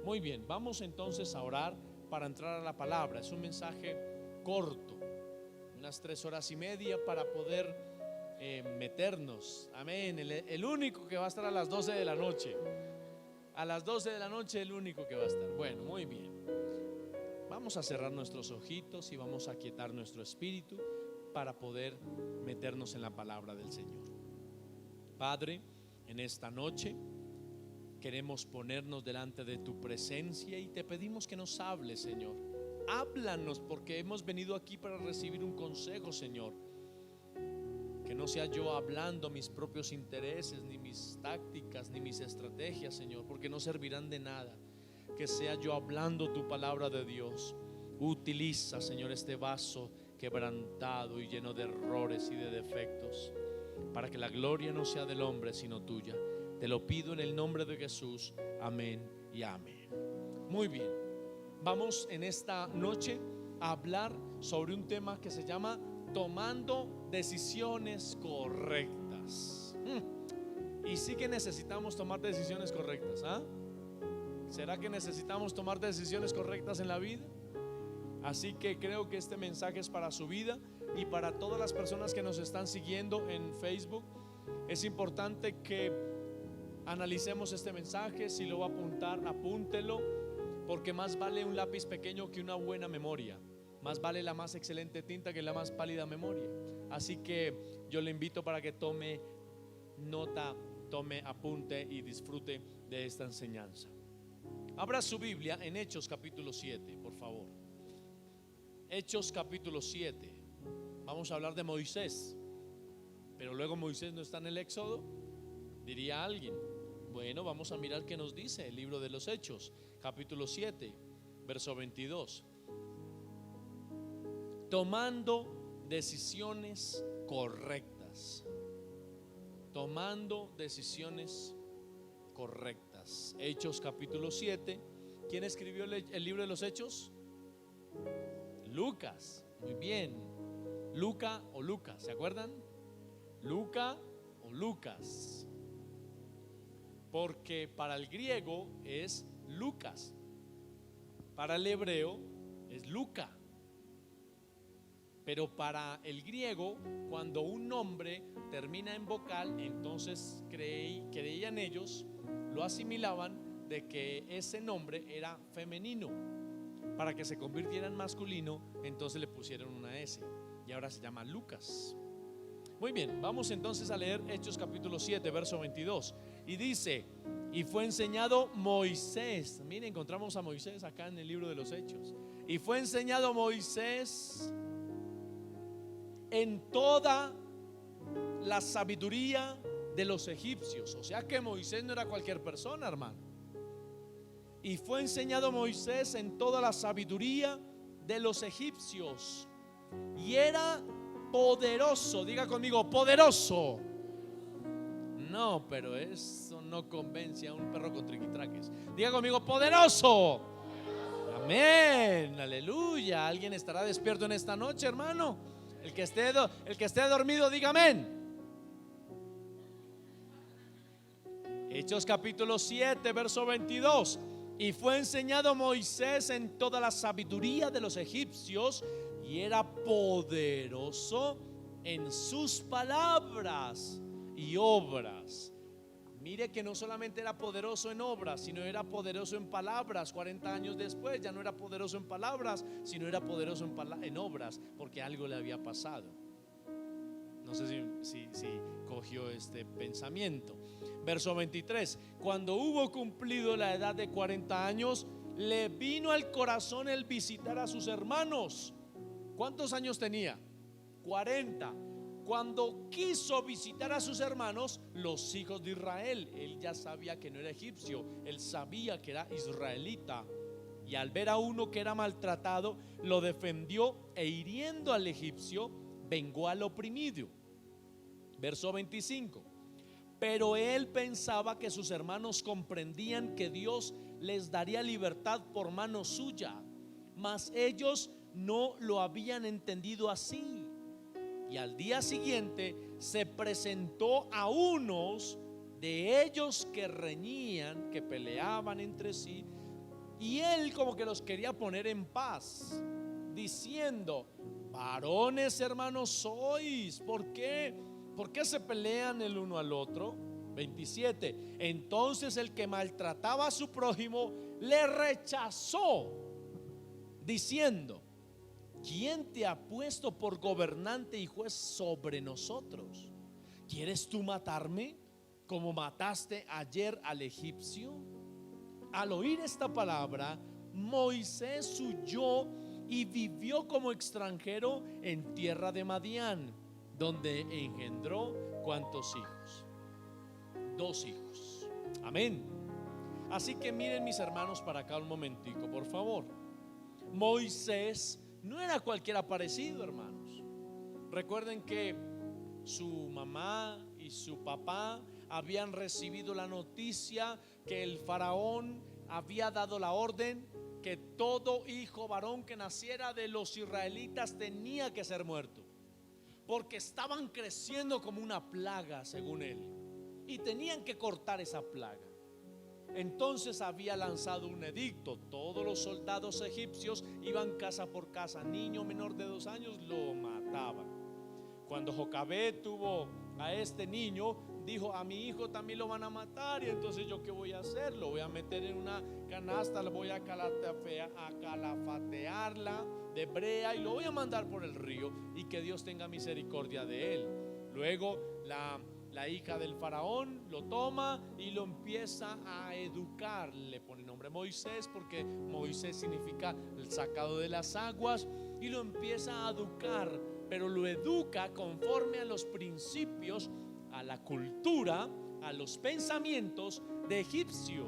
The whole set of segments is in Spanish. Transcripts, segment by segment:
Muy bien, vamos entonces a orar para entrar a la palabra. Es un mensaje corto, unas 3 horas y media para poder meternos. Amén. El único que va a estar a las 12 de la noche. A las 12 de la noche el único que va a estar. Bueno, muy bien. Vamos a cerrar nuestros ojitos y vamos a aquietar nuestro espíritu para poder meternos en la palabra del Señor. Padre, en esta noche queremos ponernos delante de tu presencia y te pedimos que nos hables, Señor. Háblanos, porque hemos venido aquí para recibir un consejo, Señor. Que no sea yo hablando mis propios intereses, ni mis tácticas, ni mis estrategias, Señor, porque no servirán de nada. Que sea yo hablando tu palabra de Dios. Utiliza, Señor, este vaso quebrantado y lleno de errores y de defectos, para que la gloria no sea del hombre sino tuya. Te lo pido en el nombre de Jesús. Amén y amén. Muy bien, vamos en esta noche a hablar sobre un tema que se llama tomando decisiones correctas. Y sí que necesitamos tomar decisiones correctas, ¿ah? ¿Será que necesitamos tomar decisiones correctas en la vida? Así que creo que este mensaje es para su vida y para todas las personas que nos están siguiendo en Facebook. Es importante que analicemos este mensaje. Si lo va a apuntar, apúntelo, porque más vale un lápiz pequeño que una buena memoria. Más vale la más excelente tinta que la más pálida memoria. Así que yo le invito para que tome nota, tome apunte y disfrute de esta enseñanza. Abra su Biblia en Hechos capítulo 7, por favor. Hechos capítulo 7. Vamos a hablar de Moisés. Pero luego Moisés no está en el Éxodo, diría alguien. Bueno, vamos a mirar qué nos dice el libro de los Hechos, capítulo 7, verso 22. Tomando decisiones correctas. Tomando decisiones correctas. Hechos capítulo 7. ¿Quién escribió el libro de los Hechos? Lucas. Muy bien. Luca o Lucas, ¿se acuerdan? Luca o Lucas. Porque para el griego es Lucas, para el hebreo es Luca. Pero para el griego, cuando un nombre termina en vocal, entonces creían ellos, lo asimilaban de que ese nombre era femenino. Para que se convirtiera en masculino, entonces le pusieron una S y ahora se llama Lucas. Muy bien, vamos entonces a leer Hechos capítulo 7, verso 22. Y dice: y fue enseñado Moisés. Miren, encontramos a Moisés acá en el libro de los Hechos. Y fue enseñado Moisés en toda la sabiduría de los egipcios. O sea que Moisés no era cualquier persona, hermano. Y fue enseñado Moisés en toda la sabiduría de los egipcios. Y era poderoso. Diga conmigo, poderoso. No, pero eso no convence a un perro con triquitraques. Diga conmigo, poderoso. Amén, aleluya. ¿Alguien estará despierto en esta noche, hermano? El que esté dormido, diga amén. Hechos capítulo 7, verso 22. Y fue enseñado Moisés en toda la sabiduría de los egipcios, y era poderoso en sus palabras y obras. Mire que no solamente era poderoso en obras, sino era poderoso en palabras. 40 años después ya no era poderoso en palabras, sino era poderoso en obras, porque algo le había pasado. No sé si cogió este pensamiento. Verso 23. Cuando hubo cumplido la edad de 40 años, le vino al corazón el visitar a sus hermanos. ¿Cuántos años tenía? 40. Cuando quiso visitar a sus hermanos, los hijos de Israel. Él ya sabía que no era egipcio, él sabía que era israelita. Y al ver a uno que era maltratado, lo defendió, e hiriendo al egipcio, vengó al oprimido. Verso 25. Pero él pensaba que sus hermanos comprendían que Dios les daría libertad por mano suya, mas ellos no lo habían entendido así. Y al día siguiente se presentó a unos de ellos que reñían, que peleaban entre sí, Y él como que los quería poner en paz, diciendo: varones, hermanos sois, ¿por qué? ¿Por qué se pelean el uno al otro? 27. Entonces el que maltrataba a su prójimo le rechazó, diciendo: ¿quién te ha puesto por gobernante y juez sobre nosotros? ¿Quieres tú matarme como mataste ayer al egipcio? Al oír esta palabra, Moisés huyó y vivió como extranjero en tierra de Madián, donde engendró ¿cuántos hijos? 2 hijos. Amén. Así que miren, mis hermanos, para acá un momentico, por favor. Moisés no era cualquier aparecido, hermanos. Recuerden que su mamá y su papá habían recibido la noticia que el faraón había dado la orden que todo hijo varón que naciera de los israelitas tenía que ser muerto, porque estaban creciendo como una plaga, según él, y tenían que cortar esa plaga. Entonces había lanzado un edicto: todos los soldados egipcios iban casa por casa, niño menor de 2 años lo mataban. Cuando Jocabé tuvo a este niño, dijo: a mi hijo también lo van a matar, y entonces yo qué voy a hacer, lo voy a meter en una canasta, lo voy a calafatearla de brea y lo voy a mandar por el río, y que Dios tenga misericordia de él. Luego la hija del faraón lo toma y lo empieza a educar. Le pone nombre Moisés porque Moisés significa el sacado de las aguas, y lo empieza a educar, pero lo educa conforme a los principios, a la cultura, a los pensamientos de egipcio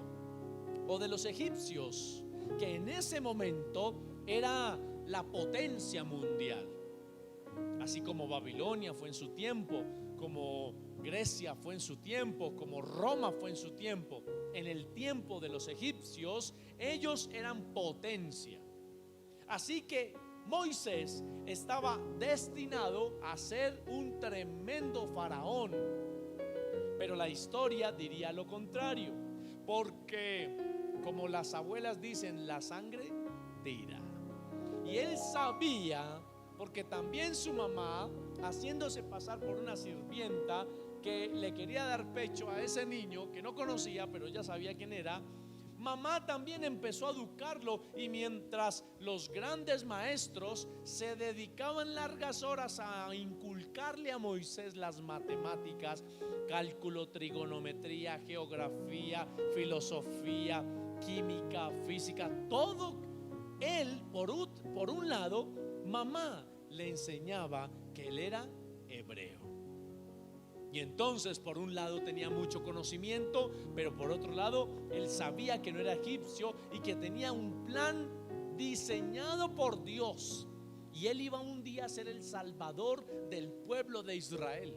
o de los egipcios, que en ese momento era la potencia mundial. Así como Babilonia fue en su tiempo, como Grecia fue en su tiempo, como Roma fue en su tiempo. En el tiempo de los egipcios, ellos eran potencia. Así que Moisés estaba destinado a ser un tremendo faraón. Pero la historia diría lo contrario, porque como las abuelas dicen, la sangre tira. Y él sabía, porque también su mamá, haciéndose pasar por una sirvienta que le quería dar pecho a ese niño que no conocía, pero ella sabía quién era, mamá también empezó a educarlo. Y mientras los grandes maestros se dedicaban largas horas a inculcarle a Moisés las matemáticas, cálculo, trigonometría, geografía, filosofía, química, física, todo, él por un lado, mamá le enseñaba que él era hebreo. Y entonces por un lado tenía mucho conocimiento, pero por otro lado él sabía que no era egipcio y que tenía un plan diseñado por Dios, y él iba un día a ser el salvador del pueblo de Israel.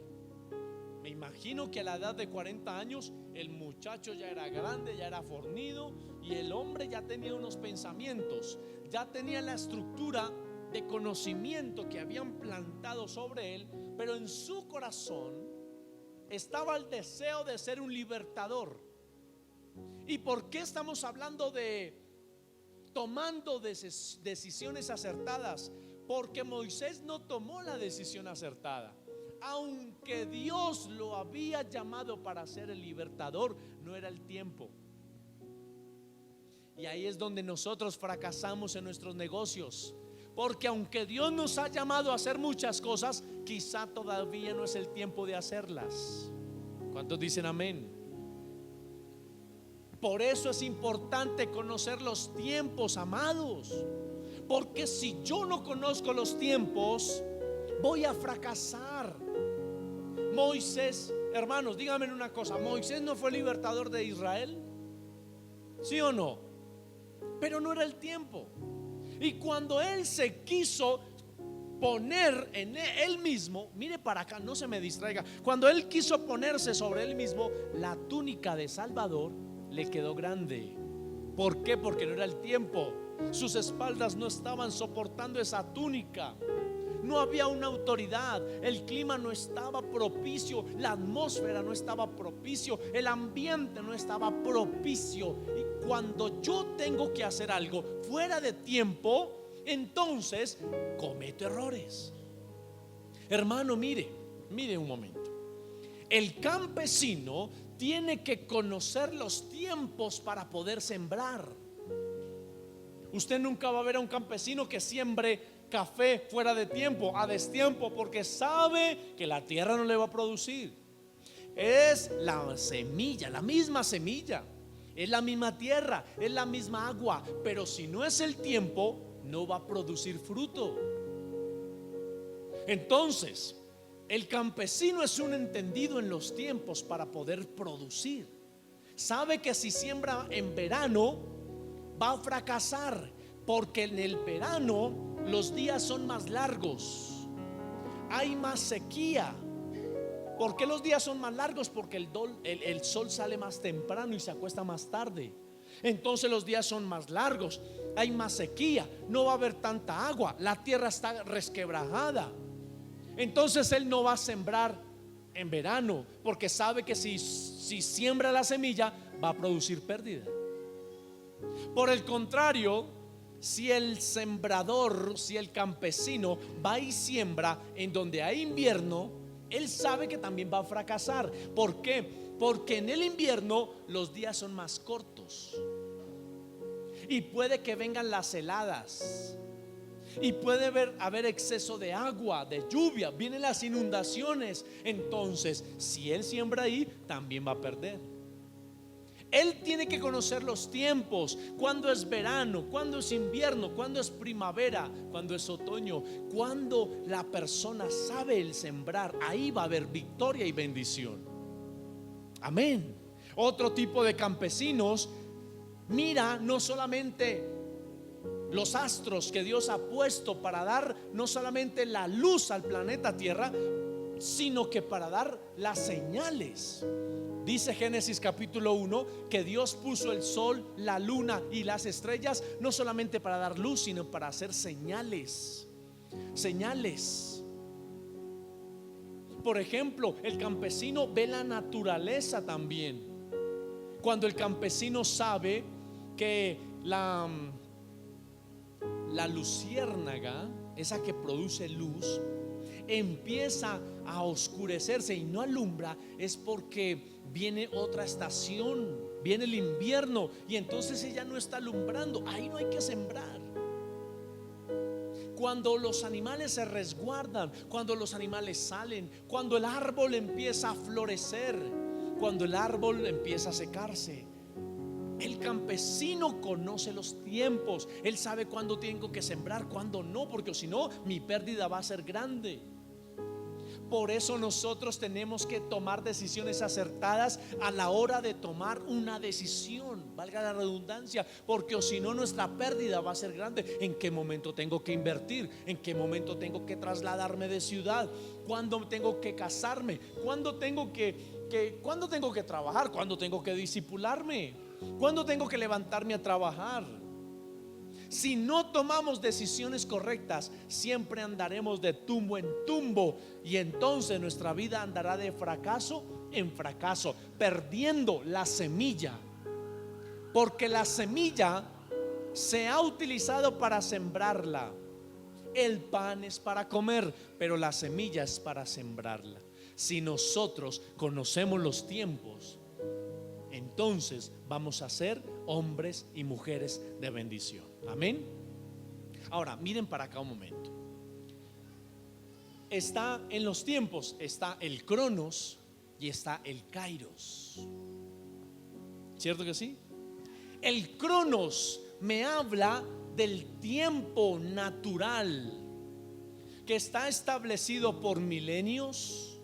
Me imagino que a la edad de 40 años el muchacho ya era grande, ya era fornido, y el hombre ya tenía unos pensamientos, ya tenía la estructura de conocimiento que habían plantado sobre él, pero en su corazón estaba el deseo de ser un libertador. ¿Y por qué estamos hablando de tomando decisiones acertadas? Porque Moisés no tomó la decisión acertada. Aunque Dios lo había llamado para ser el libertador, no era el tiempo. Y ahí es donde nosotros fracasamos en nuestros negocios, porque aunque Dios nos ha llamado a hacer muchas cosas, quizá todavía no es el tiempo de hacerlas. ¿Cuántos dicen amén? Por eso es importante conocer los tiempos, amados, porque si yo no conozco los tiempos, voy a fracasar. Moisés, hermanos, díganme una cosa: ¿Moisés no fue libertador de Israel? ¿Sí o no? Pero no era el tiempo. Y cuando él se quiso poner en él mismo, mire para acá, no se me distraiga, cuando él quiso ponerse sobre él mismo la túnica de Salvador, le quedó grande. ¿Por qué? Porque no era el tiempo. Sus espaldas no estaban soportando esa túnica. No había una autoridad, el clima no estaba propicio, la atmósfera no estaba propicio, el ambiente no estaba propicio. Y cuando yo tengo que hacer algo fuera de tiempo, entonces cometo errores. Hermano, mire un momento. El campesino tiene que conocer los tiempos para poder sembrar. Usted nunca va a ver a un campesino que siembre café fuera de tiempo, a destiempo, porque sabe que la tierra no le va a producir. Es la semilla, la misma semilla, es la misma tierra, es la misma agua, pero si no es el tiempo, no va a producir fruto. Entonces, el campesino es un entendido en los tiempos para poder producir. Sabe que si siembra en verano va a fracasar, porque en el verano los días son más largos, hay más sequía. ¿Por qué los días son más largos? Porque el sol sale más temprano y se acuesta más tarde. Entonces los días son más largos, hay más sequía, no va a haber tanta agua, la tierra está resquebrajada. Entonces él no va a sembrar en verano, porque sabe que si siembra la semilla va a producir pérdida. Por el contrario, si el sembrador, si el campesino va y siembra en donde hay invierno, él sabe que también va a fracasar. ¿Por qué? Porque en el invierno los días son más cortos y puede que vengan las heladas, y puede haber exceso de agua, de lluvia, vienen las inundaciones. Entonces, si él siembra ahí, también va a perder. Él tiene que conocer los tiempos, cuándo es verano, cuándo es invierno, cuándo es primavera, cuándo es otoño. Cuando la persona sabe el sembrar, ahí va a haber victoria y bendición. Amén. Otro tipo de campesinos mira no solamente los astros que Dios ha puesto para dar no solamente la luz al planeta Tierra, sino que para dar las señales. Dice Génesis capítulo 1 que Dios puso el sol, la luna y las estrellas no solamente para dar luz, sino para hacer señales. Señales. Por ejemplo, el campesino ve la naturaleza también. Cuando el campesino sabe que la luciérnaga, esa que produce luz, empieza a oscurecerse y no alumbra, es porque viene otra estación, viene el invierno, y entonces ella no está alumbrando. Ahí no hay que sembrar. Cuando los animales se resguardan, cuando los animales salen, cuando el árbol empieza a florecer, cuando el árbol empieza a secarse, el campesino conoce los tiempos. Él sabe cuándo tengo que sembrar, cuándo no, porque si no mi pérdida va a ser grande. Por eso nosotros tenemos que tomar decisiones acertadas a la hora de tomar una decisión, valga la redundancia, porque si no nuestra pérdida va a ser grande. ¿En qué momento tengo que invertir? ¿En qué momento tengo que trasladarme de ciudad? ¿Cuándo tengo que casarme? ¿Cuándo tengo cuándo tengo que trabajar? ¿Cuándo tengo que discipularme? ¿Cuándo tengo que levantarme a trabajar? Si no tomamos decisiones correctas, siempre andaremos de tumbo en tumbo, y entonces nuestra vida andará de fracaso en fracaso, perdiendo la semilla. Porque la semilla se ha utilizado para sembrarla. El pan es para comer, pero la semilla es para sembrarla. Si nosotros conocemos los tiempos, entonces vamos a ser hombres y mujeres de bendición. Amén. Ahora miren para acá un momento. Está en los tiempos, está el Cronos y está el Kairos. ¿Cierto que sí? El Cronos me habla del tiempo natural, que está establecido por milenios,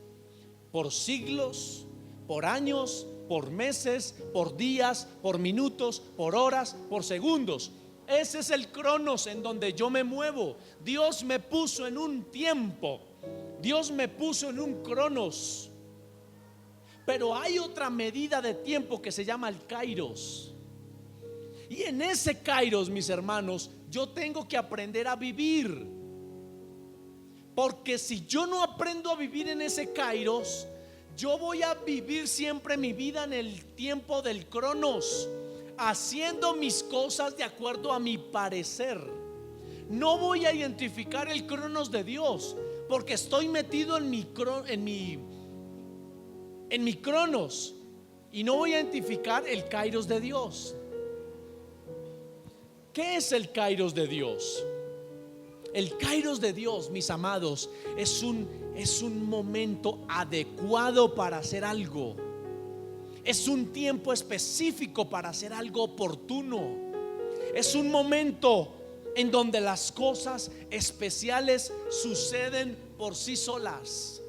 por siglos, por años, por meses, por días, por minutos, por horas, por segundos. Ese es el Cronos en donde yo me muevo. Dios me puso en un tiempo, Dios me puso en un Cronos. Pero hay otra medida de tiempo que se llama el Kairos. Y en ese Kairos, mis hermanos, yo tengo que aprender a vivir. Porque si yo no aprendo a vivir en ese Kairos, yo voy a vivir siempre mi vida en el tiempo del Cronos. haciendo mis cosas de acuerdo a mi parecer. No voy a identificar el cronos de Dios, porque estoy metido en mi cronos, y no voy a identificar el kairos de Dios. ¿Qué es el kairos de Dios? El kairos de Dios, mis amados, es un momento adecuado para hacer algo. Es un tiempo específico para hacer algo oportuno. Es un momento en donde las cosas especiales suceden por sí solas.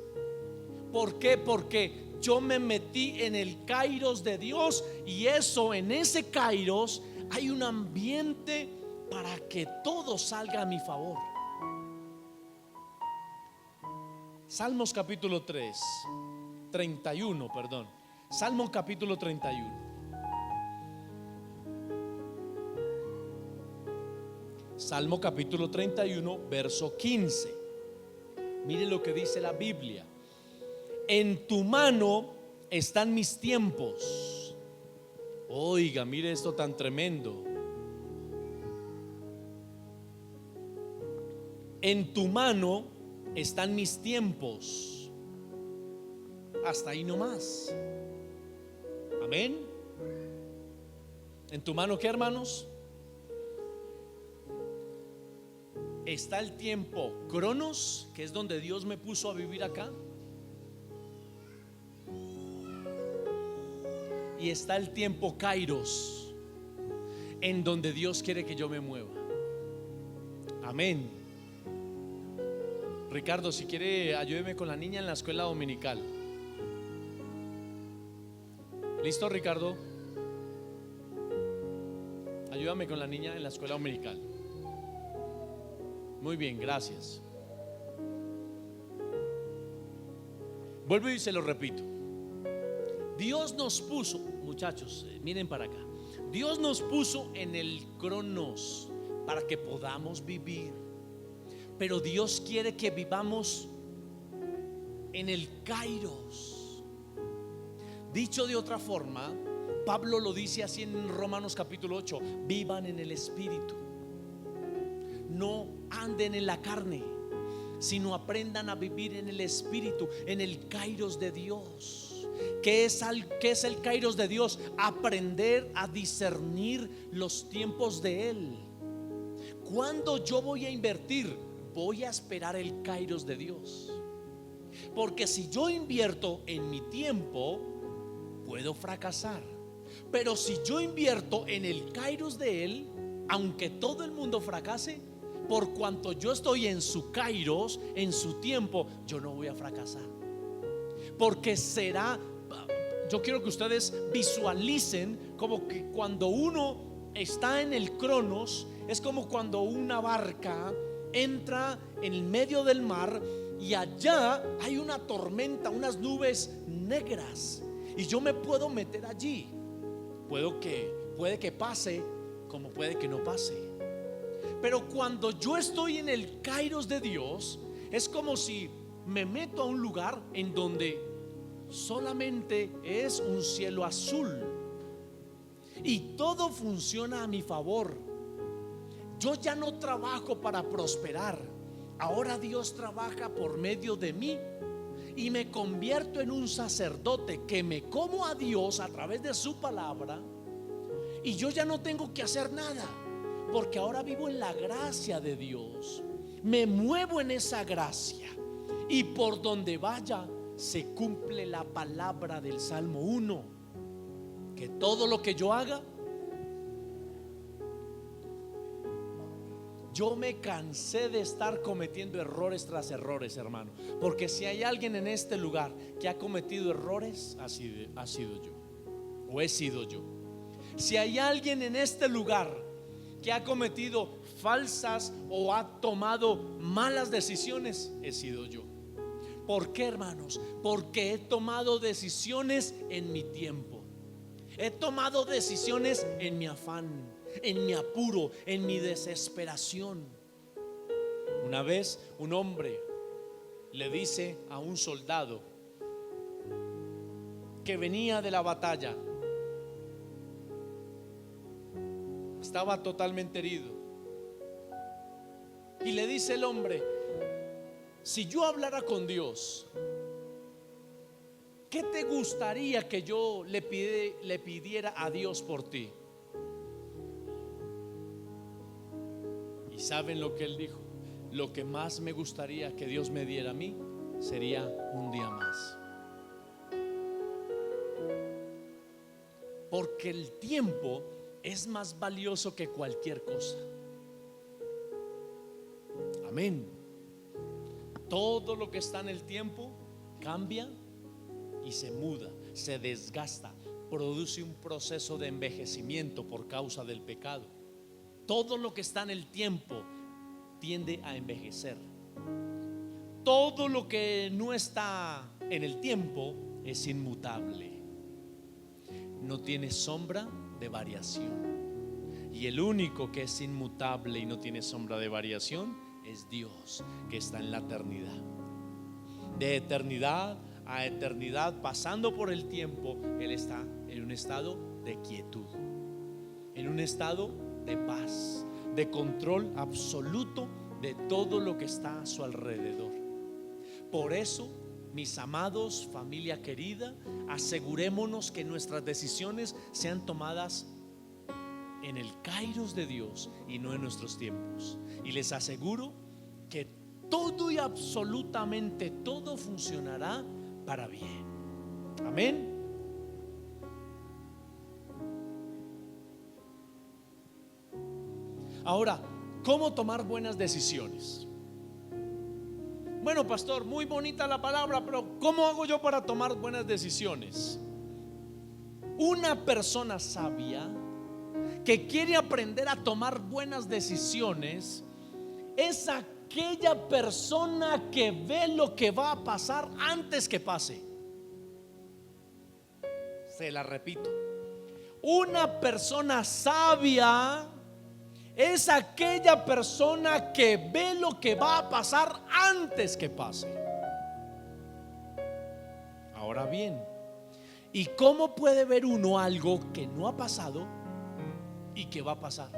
¿Por qué? Porque yo me metí en el kairos de Dios, y en ese kairos hay un ambiente para que todo salga a mi favor. Salmos capítulo 31, perdón. Salmo capítulo 31. Salmo capítulo 31, verso 15. Mire lo que dice la Biblia. En tu mano están mis tiempos. Oiga, mire esto tan tremendo. En tu mano están mis tiempos. Hasta ahí nomás. Amén. ¿En tu mano qué, hermanos? Está el tiempo cronos, que es donde Dios me puso a vivir acá, y está el tiempo kairos, en donde Dios quiere que yo me mueva. Amén. Ricardo, si quiere, ayúdeme con la niña en la escuela dominical. ¿Listo, Ricardo? Ayúdame con la niña en la escuela dominical. Muy bien, gracias. Vuelvo y se lo repito. Dios nos puso, muchachos, miren para acá. Dios nos puso en el cronos para que podamos vivir. Pero Dios quiere que vivamos en el kairos. Dicho de otra forma, Pablo lo dice así en Romanos capítulo 8: vivan en el Espíritu, no anden en la carne, sino aprendan a vivir en el Espíritu, en el kairos de Dios. ¿Qué es el kairos de Dios? Aprender a discernir los tiempos de Él. Cuando yo voy a invertir, voy a esperar el kairos de Dios, porque si yo invierto en mi tiempo, puedo fracasar. Pero si yo invierto en el kairos de Él, aunque todo el mundo fracase, por cuanto yo estoy en su kairos, en su tiempo, yo no voy a fracasar. Porque yo quiero que ustedes visualicen como que cuando uno está en el cronos, es como cuando una barca entra en el medio del mar y allá hay una tormenta, unas nubes negras, y yo me puedo meter allí. Puede que pase, como puede que no pase. Pero cuando yo estoy en el kairos de Dios, es como si me meto a un lugar en donde solamente es un cielo azul y todo funciona a mi favor. Yo ya no trabajo para prosperar, ahora Dios trabaja por medio de mí, y me convierto en un sacerdote que me como a Dios a través de su palabra, y yo ya no tengo que hacer nada, porque ahora vivo en la gracia de Dios, me muevo en esa gracia, y por donde vaya se cumple la palabra del Salmo 1, que todo lo que yo haga, yo me cansé de estar cometiendo errores tras errores, hermano. Porque si hay alguien en este lugar que ha cometido errores, ha sido yo, o he sido yo. Si hay alguien en este lugar que ha cometido falsas o ha tomado malas decisiones, he sido yo. ¿Por qué, hermanos? Porque he tomado decisiones en mi tiempo. He tomado decisiones en mi afán, en mi apuro, en mi desesperación. Una vez un hombre le dice a un soldado que venía de la batalla: estaba totalmente herido. Y le dice el hombre: si yo hablara con Dios, ¿qué te gustaría que yo le pidiera a Dios por ti? ¿Y saben lo que él dijo? Lo que más me gustaría que Dios me diera a mí sería un día más. Porque el tiempo es más valioso que cualquier cosa. Amén. Todo lo que está en el tiempo cambia y se muda, se desgasta, produce un proceso de envejecimiento por causa del pecado. Todo lo que está en el tiempo tiende a envejecer. Todo lo que no está en el tiempo es inmutable, no tiene sombra de variación. Y el único que es inmutable y no tiene sombra de variación es Dios, que está en la eternidad. De eternidad a eternidad, pasando por el tiempo, Él está en un estado de quietud, en un estado de paz, de control absoluto de todo lo que está a su alrededor. Por eso, mis amados, familia querida, asegurémonos que nuestras decisiones sean tomadas en el kairos de Dios y no en nuestros tiempos. Y les aseguro que todo y absolutamente todo funcionará para bien. Amén. Ahora, ¿cómo tomar buenas decisiones? Bueno, pastor, muy bonita la palabra, pero ¿cómo hago yo para tomar buenas decisiones? Una persona sabia que quiere aprender a tomar buenas decisiones es aquella persona que ve lo que va a pasar antes que pase. Se la repito. Una persona sabia es aquella persona que ve lo que va a pasar antes que pase. Ahora bien, ¿y cómo puede ver uno algo que no ha pasado y que va a pasar?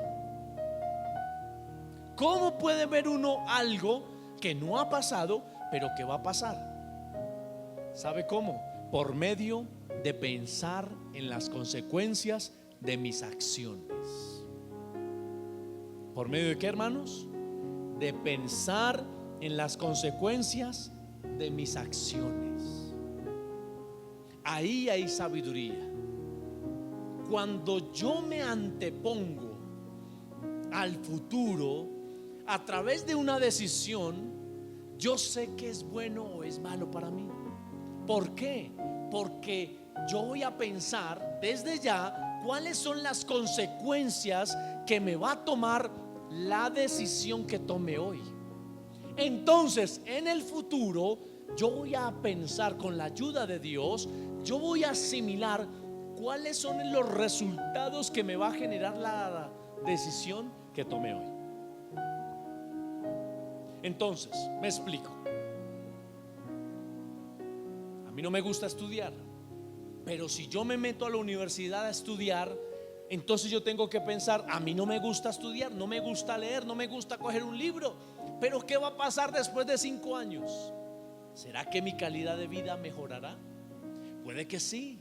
¿Cómo puede ver uno algo que no ha pasado pero que va a pasar? ¿Sabe cómo? Por medio de pensar en las consecuencias de mis acciones. ¿Por medio de qué, hermanos? De pensar en las consecuencias de mis acciones. Ahí hay sabiduría. Cuando yo me antepongo al futuro a través de una decisión, yo sé que es bueno o es malo para mí. ¿Por qué? Porque yo voy a pensar desde ya cuáles son las consecuencias que me va a tomar la decisión que tome hoy. Entonces, en el futuro, yo voy a pensar con la ayuda de Dios, yo voy a asimilar cuáles son los resultados que me va a generar la decisión que tomé hoy. Entonces, me explico. A mí no me gusta estudiar, pero si yo me meto a la universidad a estudiar, entonces yo tengo que pensar: a mí no me gusta estudiar, no me gusta leer, no me gusta coger un libro, pero ¿qué va a pasar después de 5 años? ¿Será que mi calidad de vida mejorará? Puede que sí.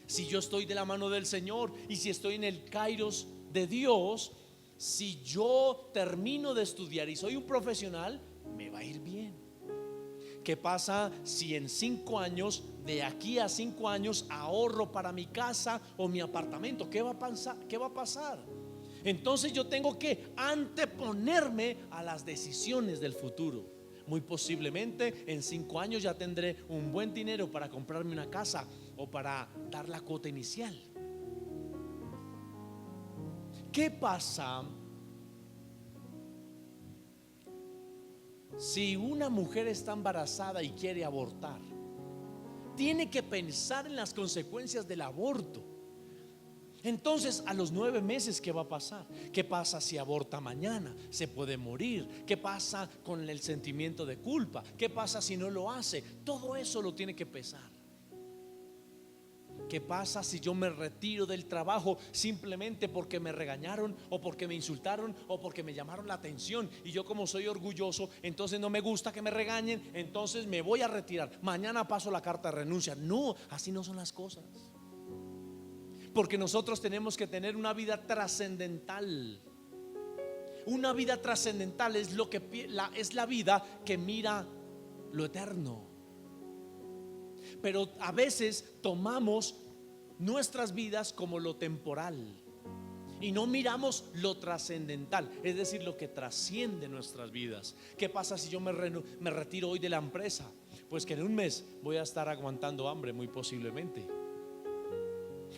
Si yo estoy de la mano del Señor y si estoy en el kairos de Dios, si yo termino de estudiar y soy un profesional, me va a ir bien. ¿Qué pasa si en 5 años, de aquí a 5 años, ahorro para mi casa o mi apartamento? ¿Qué va a pasar? ¿Qué va a pasar? Entonces yo tengo que anteponerme a las decisiones del futuro. Muy posiblemente en 5 años ya tendré un buen dinero para comprarme una casa o para dar la cuota inicial. ¿Qué pasa si una mujer está embarazada y quiere abortar? Tiene que pensar en las consecuencias del aborto. Entonces, a los 9 meses, ¿qué va a pasar? ¿Qué pasa si aborta mañana? Se puede morir. ¿Qué pasa con el sentimiento de culpa? ¿Qué pasa si no lo hace? Todo eso lo tiene que pesar. ¿Qué pasa si yo me retiro del trabajo simplemente porque me regañaron o porque me insultaron o porque me llamaron la atención? Y yo, como soy orgulloso, entonces no me gusta que me regañen, entonces me voy a retirar. Mañana paso la carta de renuncia. No, así no son las cosas. Porque nosotros tenemos que tener una vida trascendental. Una vida trascendental es es la vida que mira lo eterno. Pero a veces tomamos nuestras vidas como lo temporal y no miramos lo trascendental, es decir, lo que trasciende nuestras vidas. ¿Qué pasa si yo me retiro hoy de la empresa? Pues que en un mes voy a estar aguantando hambre, muy posiblemente.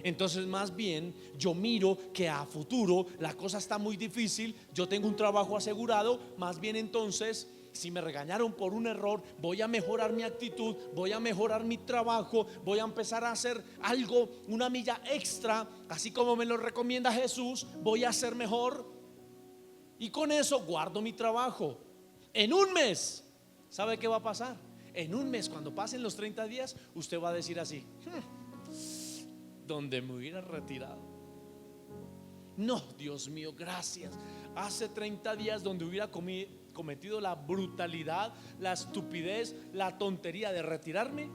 Entonces, más bien, yo miro que a futuro la cosa está muy difícil, yo tengo un trabajo asegurado. Más bien, entonces, si me regañaron por un error, voy a mejorar mi actitud, voy a mejorar mi trabajo, voy a empezar a hacer algo, una milla extra, así como me lo recomienda Jesús. Voy a hacer mejor y con eso guardo mi trabajo. En un mes, ¿sabe qué va a pasar? En un mes, cuando pasen los 30 días, usted va a decir así: donde me hubiera retirado. No, Dios mío, gracias. Hace 30 días, donde hubiera cometido la brutalidad, la estupidez, la tontería de retirarme,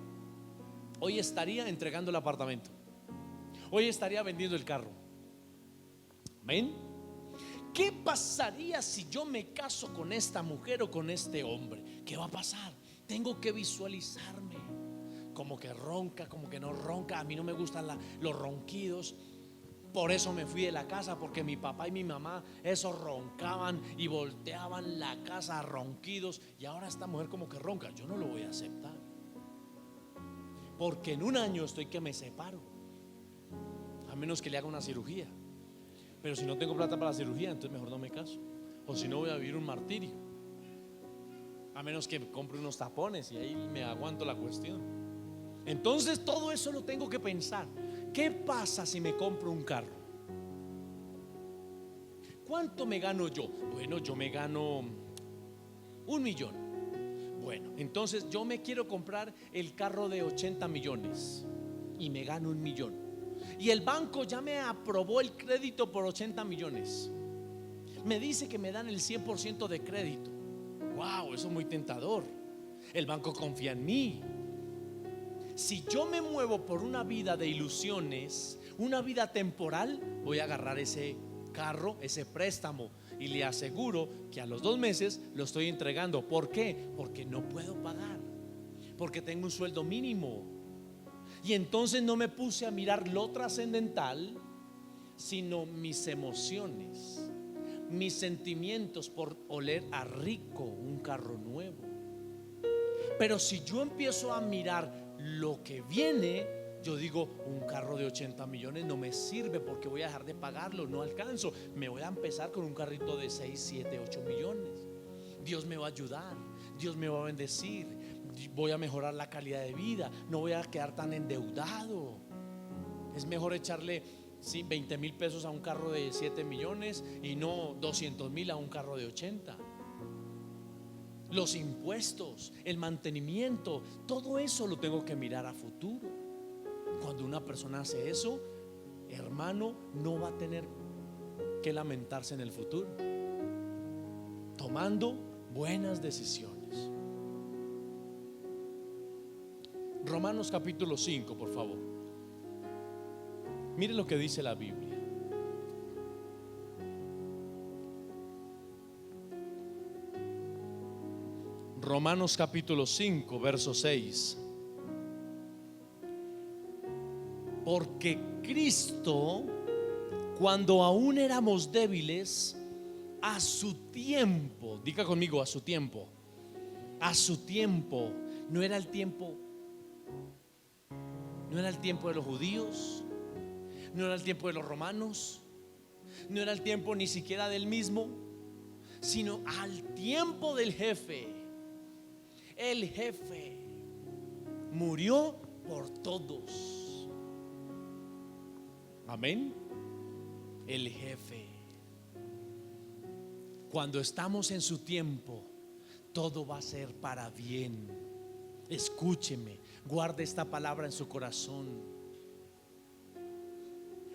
hoy estaría entregando el apartamento, hoy estaría vendiendo el carro. Amén. ¿Qué pasaría si yo me caso con esta mujer o con este hombre? ¿Qué va a pasar? Tengo que visualizarme. Como que ronca, como que no ronca. A mí no me gustan los ronquidos. Por eso me fui de la casa, porque mi papá y mi mamá, esos roncaban y volteaban la casa a ronquidos. Y ahora esta mujer como que ronca. Yo no lo voy a aceptar, porque en un año estoy que me separo, a menos que le haga una cirugía. Pero si no tengo plata para la cirugía, entonces mejor no me caso. O si no, voy a vivir un martirio, a menos que compre unos tapones y ahí me aguanto la cuestión. Entonces todo eso lo tengo que pensar. ¿Qué pasa si me compro un carro? ¿Cuánto me gano yo? Bueno, yo me gano 1 millón. Bueno, entonces yo me quiero comprar el carro de 80 millones y me gano 1 millón. Y el banco ya me aprobó el crédito por 80 millones. Me dice que me dan el 100% de crédito. Wow, eso es muy tentador. El banco confía en mí. Si yo me muevo por una vida de ilusiones, una vida temporal, voy a agarrar ese carro, ese préstamo, y le aseguro que a los 2 meses lo estoy entregando. ¿Por qué? Porque no puedo pagar, porque tengo un sueldo mínimo. Y entonces no me puse a mirar lo trascendental, sino mis emociones, mis sentimientos por oler a rico un carro nuevo. Pero si yo empiezo a mirar lo que viene, yo digo: un carro de 80 millones no me sirve, porque voy a dejar de pagarlo, no alcanzo. Me voy a empezar con un carrito de 6, 7, 8 millones. Dios me va a ayudar, Dios me va a bendecir, voy a mejorar la calidad de vida, no voy a quedar tan endeudado. Es mejor echarle 20,000 pesos a un carro de 7 millones y no 200,000 a un carro de 80. Los impuestos, el mantenimiento, todo eso lo tengo que mirar a futuro. Cuando una persona hace eso, hermano, no va a tener que lamentarse en el futuro, tomando buenas decisiones. Romanos capítulo 5, por favor. Mire lo que dice la Biblia. Romanos capítulo 5, verso 6. Porque Cristo, cuando aún éramos débiles, a su tiempo, diga conmigo, a su tiempo, no era el tiempo, no era el tiempo de los judíos, no era el tiempo de los romanos, no era el tiempo ni siquiera del mismo, sino al tiempo del jefe. El jefe murió por todos. Amén. El jefe. Cuando estamos en su tiempo, todo va a ser para bien. Escúcheme, guarde esta palabra en su corazón.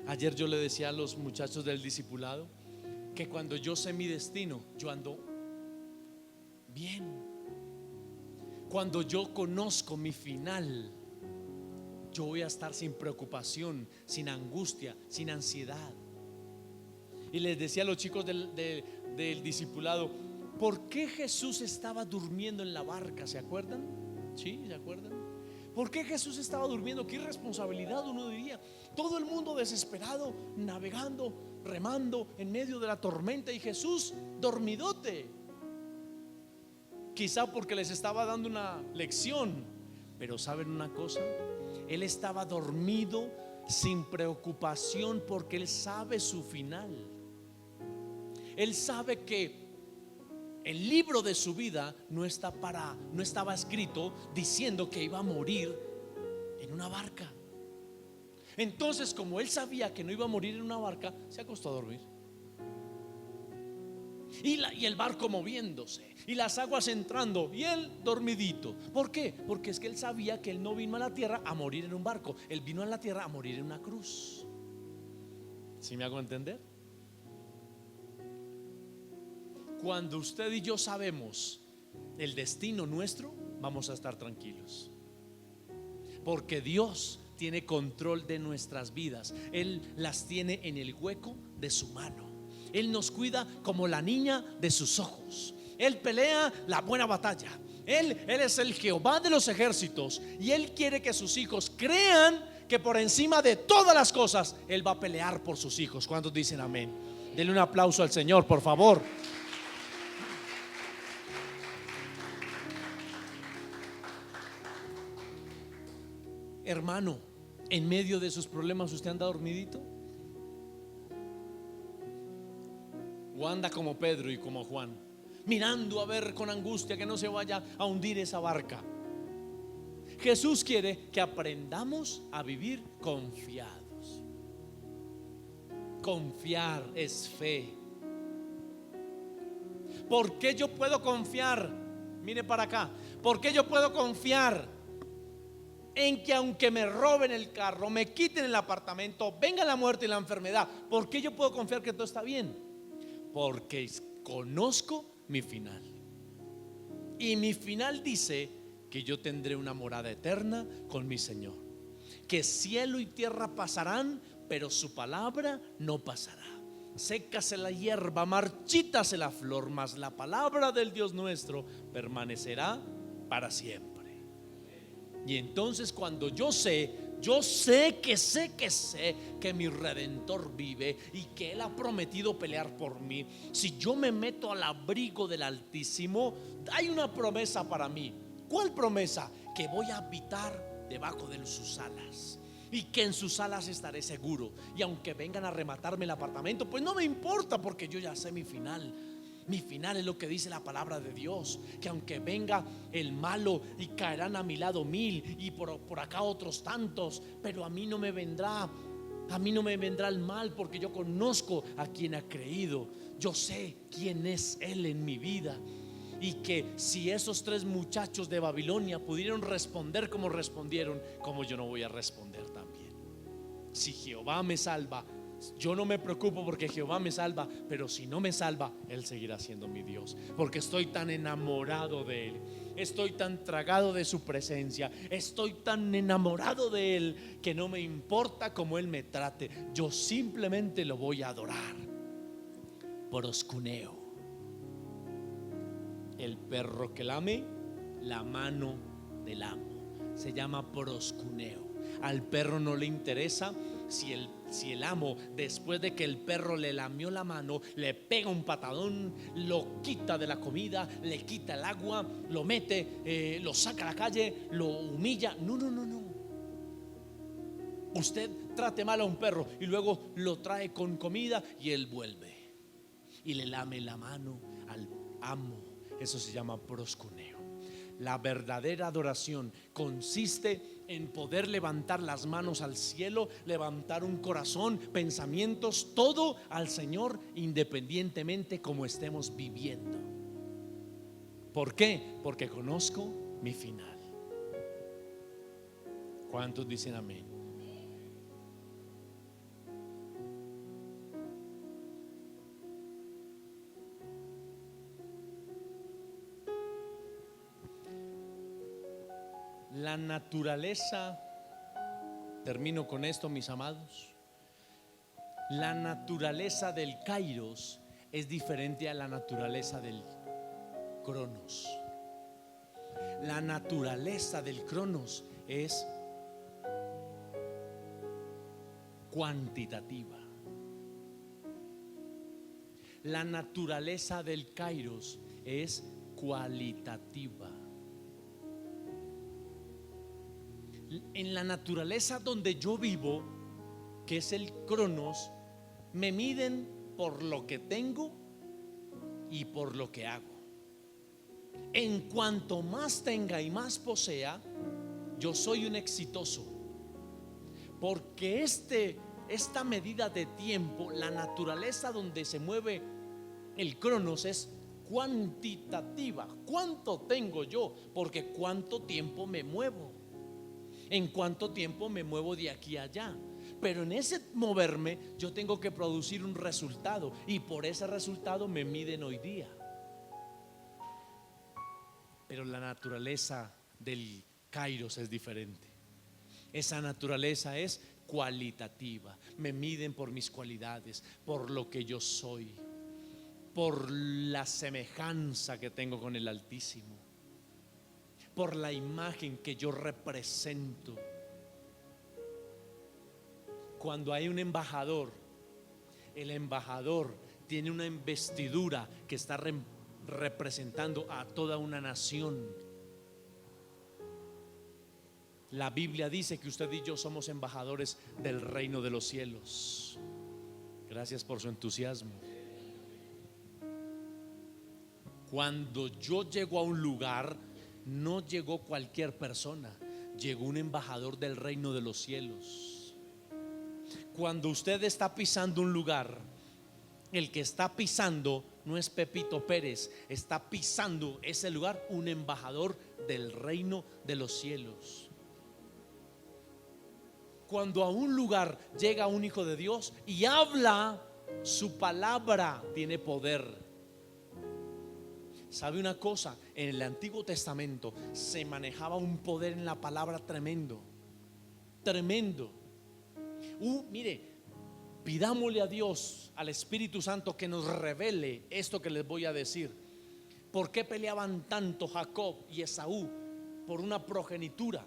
Ayer yo le decía a los muchachos del discipulado que cuando yo sé mi destino, yo ando bien. Cuando yo conozco mi final, yo voy a estar sin preocupación, sin angustia, sin ansiedad. Y les decía a los chicos del discipulado, ¿por qué Jesús estaba durmiendo en la barca? ¿Se acuerdan? ¿Sí? ¿Se acuerdan? ¿Por qué Jesús estaba durmiendo? Qué irresponsabilidad, uno diría. Todo el mundo desesperado, navegando, remando en medio de la tormenta, y Jesús dormidote. Quizá porque les estaba dando una lección. Pero ¿saben una cosa? Él estaba dormido sin preocupación, porque Él sabe su final. Él sabe que el libro de su vida no estaba escrito diciendo que iba a morir en una barca. Entonces, como Él sabía que no iba a morir en una barca, se acostó a dormir. Y el barco moviéndose, y las aguas entrando, y él dormidito. ¿Por qué? Porque es que él sabía que él no vino a la tierra a morir en un barco. Él vino a la tierra a morir en una cruz. ¿Sí me hago entender? Cuando usted y yo sabemos el destino nuestro, vamos a estar tranquilos, porque Dios tiene control de nuestras vidas. Él las tiene en el hueco de su mano. Él nos cuida como la niña de sus ojos. Él pelea la buena batalla. Él es el Jehová de los ejércitos, y Él quiere que sus hijos crean que por encima de todas las cosas Él va a pelear por sus hijos. ¿Cuántos dicen amén? Denle un aplauso al Señor, por favor. Hermano, en medio de sus problemas, ¿usted anda dormidito? ¿O anda como Pedro y como Juan, mirando a ver con angustia que no se vaya a hundir esa barca? Jesús quiere que aprendamos a vivir confiados. Confiar es fe. ¿Por qué yo puedo confiar? Mire para acá. ¿Por qué yo puedo confiar en que aunque me roben el carro, me quiten el apartamento, venga la muerte y la enfermedad? ¿Por qué yo puedo confiar que todo está bien? Porque conozco mi final. Y mi final dice que yo tendré una morada eterna con mi Señor. Que cielo y tierra pasarán, pero su palabra no pasará. Sécase la hierba, marchítase la flor, mas la palabra del Dios nuestro permanecerá para siempre. Y entonces cuando yo sé que mi Redentor vive y que Él ha prometido pelear por mí, si yo me meto al abrigo del Altísimo, hay una promesa para mí. ¿Cuál promesa? Que voy a habitar debajo de sus alas, y que en sus alas estaré seguro. Y aunque vengan a rematarme el apartamento, pues no me importa, porque yo ya sé mi final. Mi final es lo que dice la palabra de Dios, que aunque venga el malo y caerán a mi lado 1000 y por acá otros tantos, pero a mí no me vendrá el mal, porque yo conozco a quien ha creído. Yo sé quién es Él en mi vida. Y que si esos 3 muchachos de Babilonia pudieron responder como respondieron, como yo no voy a responder también. Si Jehová me salva, yo no me preocupo, porque Jehová me salva. Pero si no me salva, Él seguirá siendo mi Dios, porque estoy tan enamorado de Él, estoy tan tragado de su presencia, estoy tan enamorado de Él, que no me importa cómo Él me trate. Yo simplemente lo voy a adorar. Proskuneo. El perro que lame la mano del amo se llama proskuneo. Al perro no le interesa si el amo, después de que el perro le lamió la mano, le pega un patadón, lo quita de la comida, le quita el agua, lo mete, lo saca a la calle, lo humilla. No. Usted trate mal a un perro y luego lo trae con comida, y él vuelve y le lame la mano al amo. Eso se llama proskuneo. La verdadera adoración consiste en poder levantar las manos al cielo, levantar un corazón, pensamientos, todo al Señor, independientemente como estemos viviendo. ¿Por qué? Porque conozco mi final. ¿Cuántos dicen amén? La naturaleza, termino con esto, mis amados. La naturaleza del Kairos es diferente a la naturaleza del Cronos. La naturaleza del Cronos es cuantitativa. La naturaleza del Kairos es cualitativa. En la naturaleza donde yo vivo, que es el Cronos, me miden por lo que tengo y por lo que hago. En cuanto más tenga y más posea, yo soy un exitoso. Porque esta medida de tiempo, la naturaleza donde se mueve el Cronos es cuantitativa. ¿Cuánto tengo yo? Porque cuánto tiempo me muevo. En cuánto tiempo me muevo de aquí a allá. Pero en ese moverme yo tengo que producir un resultado, y por ese resultado me miden hoy día. Pero la naturaleza del Kairos es diferente. Esa naturaleza es cualitativa. Me miden por mis cualidades, por lo que yo soy, por la semejanza que tengo con el Altísimo, por la imagen que yo represento. Cuando hay un embajador, el embajador tiene una investidura que está representando a toda una nación. La Biblia dice que usted y yo somos embajadores del reino de los cielos. Gracias por su entusiasmo. Cuando yo llego a un lugar, no llegó cualquier persona, llegó un embajador del reino de los cielos. Cuando usted está pisando un lugar, el que está pisando no es Pepito Pérez, está pisando ese lugar un embajador del reino de los cielos. Cuando a un lugar llega un hijo de Dios y habla, su palabra tiene poder. ¿Sabe una cosa? En el Antiguo Testamento se manejaba un poder en la palabra tremendo. Tremendo. Mire, pidámosle a Dios, al Espíritu Santo, que nos revele esto que les voy a decir. ¿Por qué peleaban tanto Jacob y Esaú por una progenitura?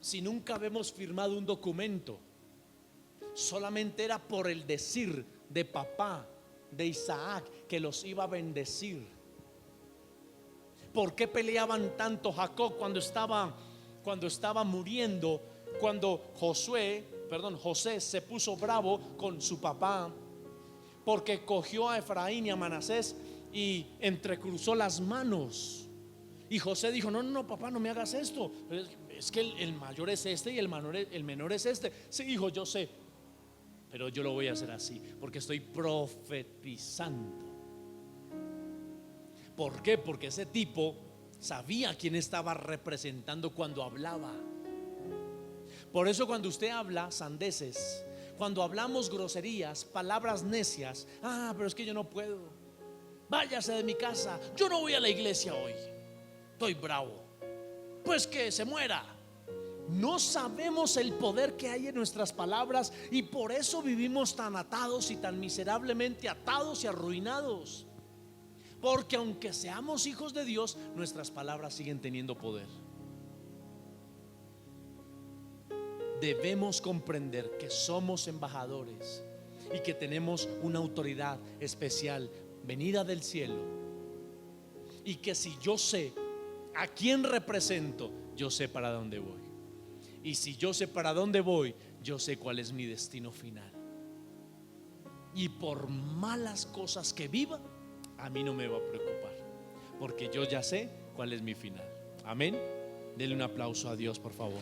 Si nunca habíamos firmado un documento, solamente era por el decir de papá, de Isaac, que los iba a bendecir. ¿Por qué peleaban tanto Jacob cuando estaba muriendo? Cuando José se puso bravo con su papá, porque cogió a Efraín y a Manasés y entrecruzó las manos. Y José dijo: no, papá, no me hagas esto. Es que el mayor es este y el menor es este. Sí, hijo, yo sé, pero yo lo voy a hacer así, porque estoy profetizando. ¿Por qué? Porque ese tipo sabía a quién estaba representando cuando hablaba. Por eso cuando usted habla sandeces, cuando hablamos groserías, palabras necias, pero es que yo no puedo, váyase de mi casa, yo no voy a la iglesia hoy, estoy bravo, pues que se muera. No sabemos el poder que hay en nuestras palabras, y por eso vivimos tan atados y tan miserablemente atados y arruinados. Porque aunque seamos hijos de Dios, nuestras palabras siguen teniendo poder. Debemos comprender que somos embajadores y que tenemos una autoridad especial venida del cielo, y que si yo sé a quién represento, yo sé para dónde voy. Y si yo sé para dónde voy, yo sé cuál es mi destino final. Y por malas cosas que viva, a mí no me va a preocupar, porque yo ya sé cuál es mi final. Amén. Denle un aplauso a Dios, por favor.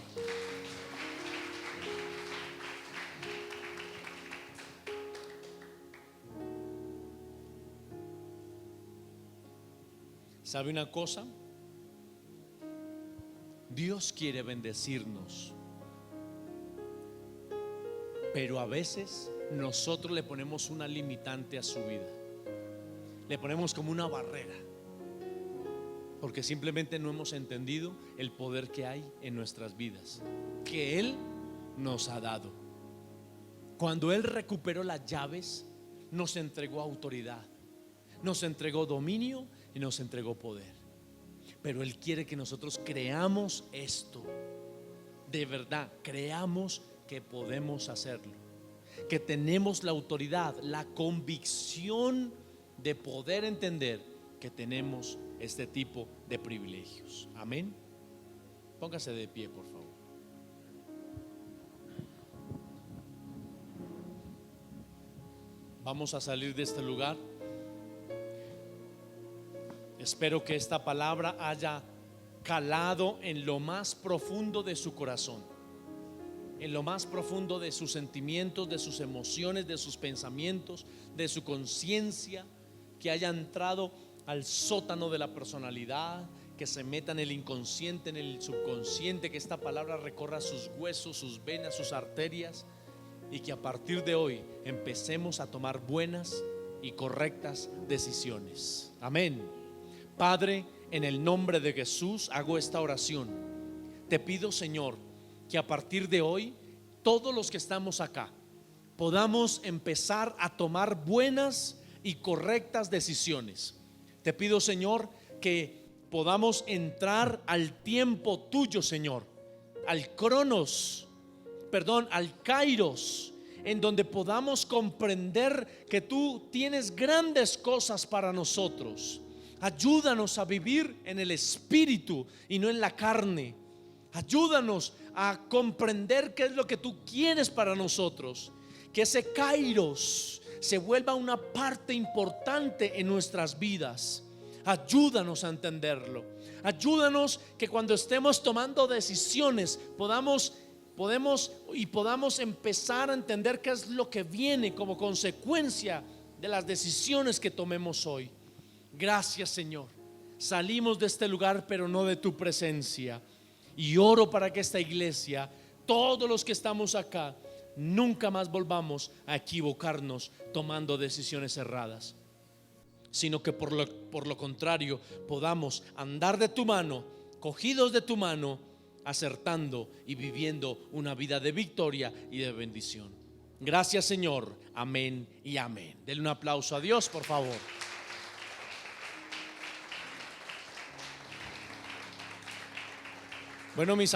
¿Sabe una cosa? Dios quiere bendecirnos, pero a veces nosotros le ponemos una limitante a su vida. Le ponemos como una barrera. porque simplemente no hemos entendido el poder que hay en nuestras vidas, que Él nos ha dado. Cuando Él recuperó las llaves, nos entregó autoridad, nos entregó dominio y nos entregó poder. Pero Él quiere que nosotros creamos esto, de verdad, creamos que podemos hacerlo, que tenemos la autoridad, la convicción de poder entender que tenemos este tipo de privilegios. Amén. Póngase de pie, por favor. Vamos a salir de este lugar. Espero que esta palabra haya calado en lo más profundo de su corazón, en lo más profundo de sus sentimientos, de sus emociones, de sus pensamientos, de su conciencia, que haya entrado al sótano de la personalidad, que se meta en el inconsciente, en el subconsciente, que esta palabra recorra sus huesos, sus venas, sus arterias, y que a partir de hoy empecemos a tomar buenas y correctas decisiones. Amén. Padre, en el nombre de Jesús hago esta oración. Te pido, Señor, que a partir de hoy todos los que estamos acá podamos empezar a tomar buenas y correctas decisiones. Te pido, Señor, que podamos entrar al tiempo tuyo, Señor, al cronos, al kairos, en donde podamos comprender que tú tienes grandes cosas para nosotros. Ayúdanos a vivir en el espíritu y no en la carne. Ayúdanos a comprender qué es lo que tú quieres para nosotros. Que ese kairos se vuelva una parte importante en nuestras vidas. Ayúdanos a entenderlo. Ayúdanos que cuando estemos tomando decisiones podamos empezar a entender qué es lo que viene como consecuencia de las decisiones que tomemos hoy. Gracias, Señor. Salimos de este lugar, pero no de tu presencia. Y oro para que esta iglesia, todos los que estamos acá, nunca más volvamos a equivocarnos tomando decisiones erradas, sino que por lo contrario podamos andar de tu mano, cogidos de tu mano, acertando y viviendo una vida de victoria y de bendición. Gracias, Señor. Amén y amén. Denle un aplauso a Dios, por favor. Bueno, mis